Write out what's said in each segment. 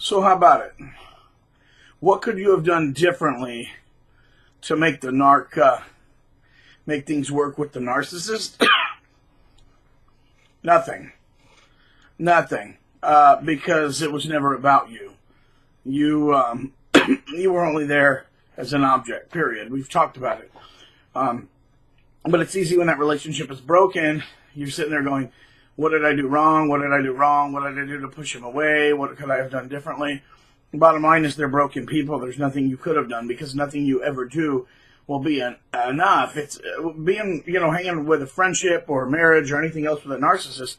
So how about it? What could you have done differently to make the make things work with the narcissist? Nothing. Nothing. Because it was never about you. You you were only there as an object, period. We've talked about it. But it's easy when that relationship is broken. You're sitting there going, what did I do wrong? What did I do wrong? What did I do to push him away? What could I have done differently? The bottom line is they're broken people. There's nothing you could have done because nothing you ever do will be enough. It's being, hanging with a friendship or marriage or anything else with a narcissist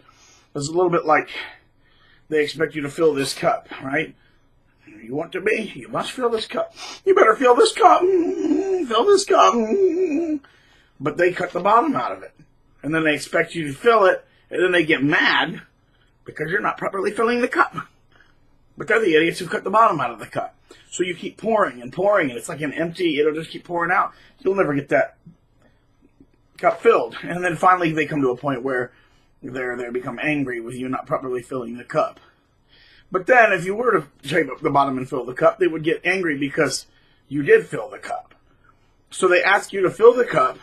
is a little bit like they expect you to fill this cup, right? You want to be? You must fill this cup. You better fill this cup. Fill this cup. But they cut the bottom out of it. And then they expect you to fill it. And then they get mad because you're not properly filling the cup. But they're the idiots who cut the bottom out of the cup. So you keep pouring and pouring, and it's like an empty, it'll just keep pouring out. You'll never get that cup filled. And then finally they come to a point where they become angry with you not properly filling the cup. But then if you were to shape up the bottom and fill the cup, they would get angry because you did fill the cup. So they ask you to fill the cup,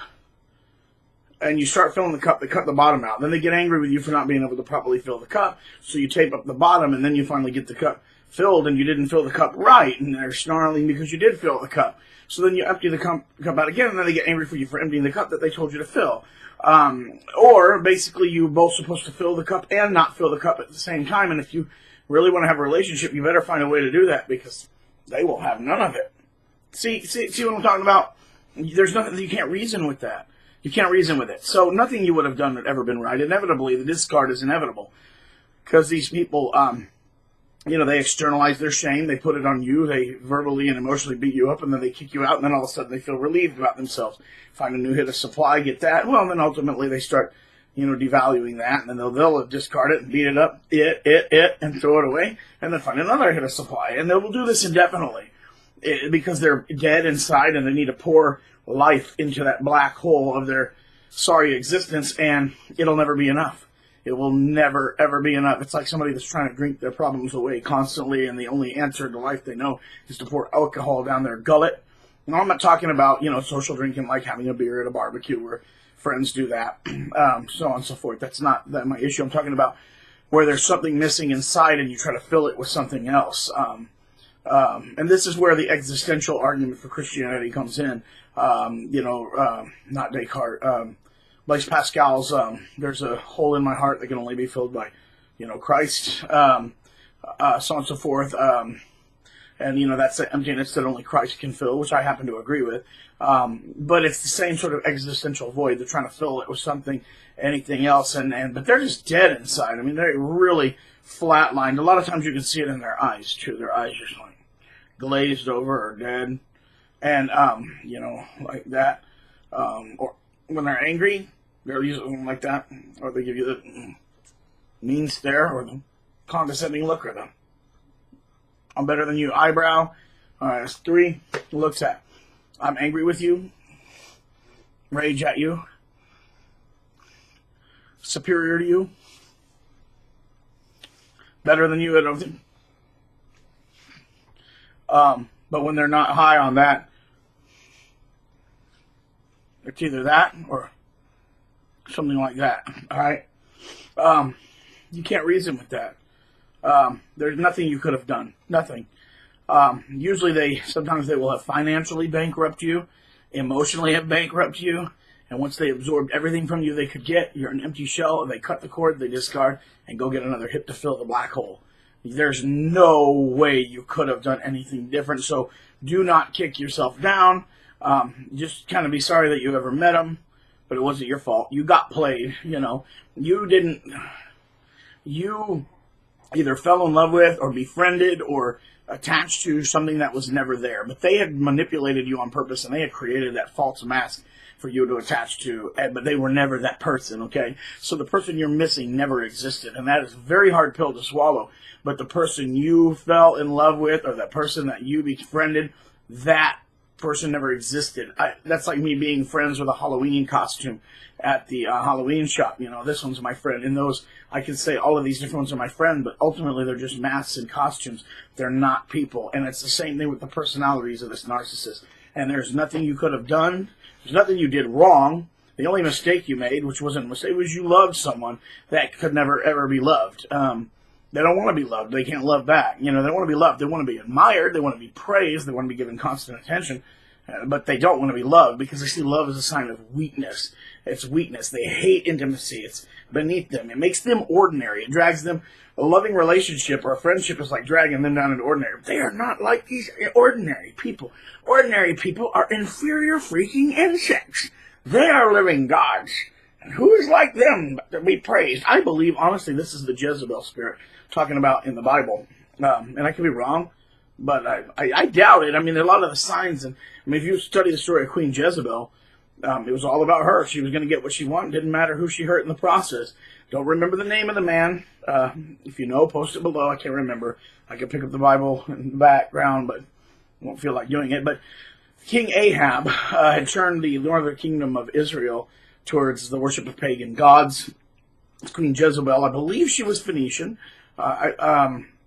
and you start filling the cup, they cut the bottom out. Then they get angry with you for not being able to properly fill the cup. So you tape up the bottom, and then you finally get the cup filled, and you didn't fill the cup right. And they're snarling because you did fill the cup. So then you empty the cup out again, and then they get angry for you for emptying the cup that they told you to fill. Or basically you're both supposed to fill the cup and not fill the cup at the same time. And if you really want to have a relationship, you better find a way to do that because they will have none of it. See what I'm talking about? There's nothing, you can't reason with that. You can't reason with it. So nothing you would have done had ever been right. Inevitably, the discard is inevitable. Because these people, they externalize their shame. They put it on you. They verbally and emotionally beat you up, and then they kick you out, and then all of a sudden they feel relieved about themselves. Find a new hit of supply, get that. Well, and then ultimately they start, devaluing that, and then they'll discard it and beat it up, and throw it away, and then find another hit of supply. And they will do this indefinitely because they're dead inside, and they need to pour life into that black hole of their sorry existence, and it'll never be enough. It will never, ever be enough. It's like somebody that's trying to drink their problems away constantly, and the only answer to life they know is to pour alcohol down their gullet. Now, I'm not talking about, social drinking like having a beer at a barbecue where friends do that, so on and so forth. That's not my issue. I'm talking about where there's something missing inside and you try to fill it with something else. And this is where the existential argument for Christianity comes in. Not Descartes. Blaise Pascal's, there's a hole in my heart that can only be filled by, Christ, so on and so forth. And, that's the emptiness that only Christ can fill, which I happen to agree with. But it's the same sort of existential void. They're trying to fill it with something, anything else. But they're just dead inside. I mean, they're really flatlined. A lot of times you can see it in their eyes, too. Their eyes just like glazed over or dead. And, like that. Or when they're angry, they're usually like that. Or they give you the mean stare or the condescending look or the I'm better than you eyebrow. All right, that's 3 looks at. I'm angry with you. Rage at you. Superior to you. Better than you at everything. But when they're not high on that, it's either that or something like that. All right? You can't reason with that. There's nothing you could have done. Nothing. Usually sometimes they will have financially bankrupt you, emotionally have bankrupt you, and once they absorbed everything from you they could get, you're an empty shell, they cut the cord, they discard, and go get another hit to fill the black hole. There's no way you could have done anything different, so do not kick yourself down. Just kind of be sorry that you ever met them, but it wasn't your fault. You got played, You either fell in love with or befriended or attached to something that was never there. But they had manipulated you on purpose, and they had created that false mask for you to attach to, but they were never that person, okay? So the person you're missing never existed, and that is a very hard pill to swallow. But the person you fell in love with or that person that you befriended, that person never existed. That's like me being friends with a Halloween costume at the Halloween shop. You know, this one's my friend. And those, I can say all of these different ones are my friend, but ultimately they're just masks and costumes. They're not people. And it's the same thing with the personalities of this narcissist. And there's nothing you could have done. There's nothing you did wrong. The only mistake you made, which wasn't a mistake, was you loved someone that could never, ever be loved. They don't want to be loved. They can't love back. You know, they don't want to be loved. They want to be admired. They want to be praised. They want to be given constant attention. But they don't want to be loved because they see love as a sign of weakness. It's weakness. They hate intimacy. It's beneath them. It makes them ordinary. It drags them. A loving relationship or a friendship is like dragging them down into ordinary. They are not like these ordinary people. Ordinary people are inferior freaking insects. They are living gods. And who is like them to be praised? I believe, honestly, this is the Jezebel spirit talking about in the Bible. And I could be wrong, but I doubt it. I mean, a lot of the signs, and I mean, if you study the story of Queen Jezebel, it was all about her. She was going to get what she wanted. Didn't matter who she hurt in the process. Don't remember the name of the man. If you know, post it below. I can't remember. I could pick up the Bible in the background, but I won't feel like doing it. But King Ahab had turned the northern kingdom of Israel towards the worship of pagan gods. Queen Jezebel, I believe she was Phoenician.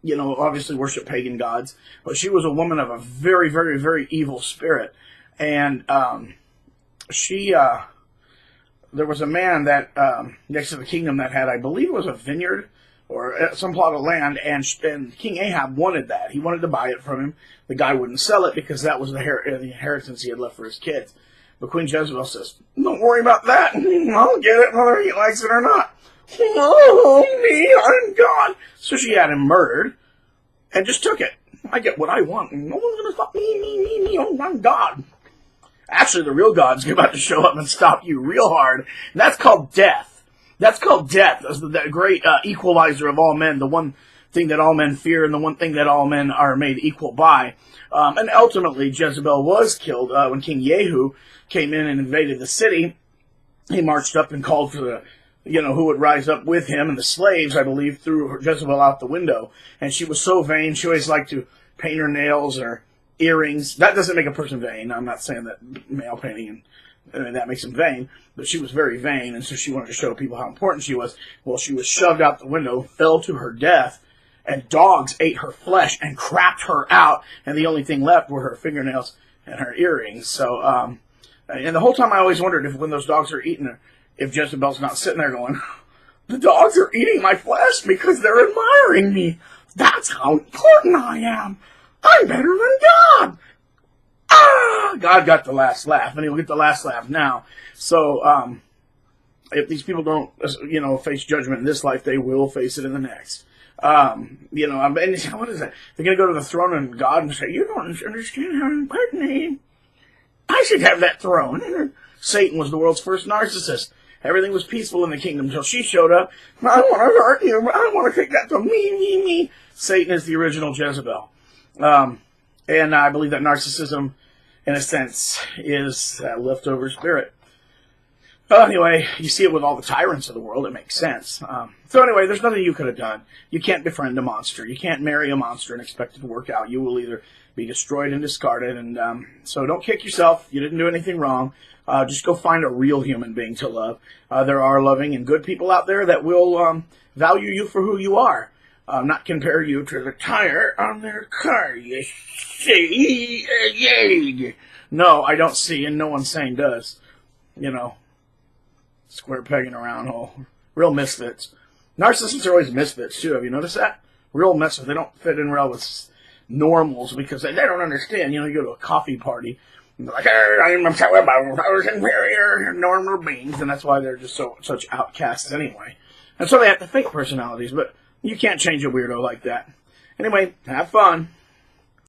You know, obviously worship pagan gods, but she was a woman of a very, very, very evil spirit. And there was a man that next to the kingdom that had, I believe it was a vineyard or some plot of land, and King Ahab wanted that. He wanted to buy it from him. The guy wouldn't sell it because that was the inheritance he had left for his kids. But Queen Jezebel says, don't worry about that. I'll get it whether he likes it or not. Oh, me, I'm God. So she had him murdered and just took it. I get what I want. No one's going to stop me. Oh, I'm God. Actually, the real God's about to show up and stop you real hard. And that's called death. That's called death. That's the great equalizer of all men. The one thing that all men fear and the one thing that all men are made equal by. And ultimately, Jezebel was killed when King Jehu came in and invaded the city. He marched up and called for the, who would rise up with him, and the slaves, I believe, threw Jezebel out the window. And she was so vain, she always liked to paint her nails or earrings. That doesn't make a person vain. I'm not saying that nail painting and that makes him vain, but she was very vain, and so she wanted to show people how important she was. Well, she was shoved out the window, fell to her death, and dogs ate her flesh and crapped her out, and the only thing left were her fingernails and her earrings. So, and the whole time I always wondered if when those dogs are eating her, if Jezebel's not sitting there going, the dogs are eating my flesh because they're admiring me. That's how important I am. I'm better than God. God got the last laugh, and he'll get the last laugh now. So, if these people don't, face judgment in this life, they will face it in the next. And what is that? They're going to go to the throne of God and say, you don't understand how important I am. I should have that throne. Satan was the world's first narcissist. Everything was peaceful in the kingdom until she showed up. I want to hurt you. I want to take that to me. Satan is the original Jezebel. And I believe that narcissism, in a sense, is that leftover spirit. Well, anyway, you see it with all the tyrants of the world. It makes sense. So anyway, there's nothing you could have done. You can't befriend a monster. You can't marry a monster and expect it to work out. You will either be destroyed and discarded. And so don't kick yourself. You didn't do anything wrong. Just go find a real human being to love. There are loving and good people out there that will value you for who you are. Not compare you to the tire on their car, you see. No, I don't see, and no one saying does. Square peg in a round hole. Real misfits. Narcissists are always misfits, too. Have you noticed that? Real misfits. They don't fit in well with normals because they don't understand. You go to a coffee party, and they're like, I'm so about I was inferior normal beings, and that's why they're just such outcasts anyway. And so they have the fake personalities, but you can't change a weirdo like that. Anyway, have fun.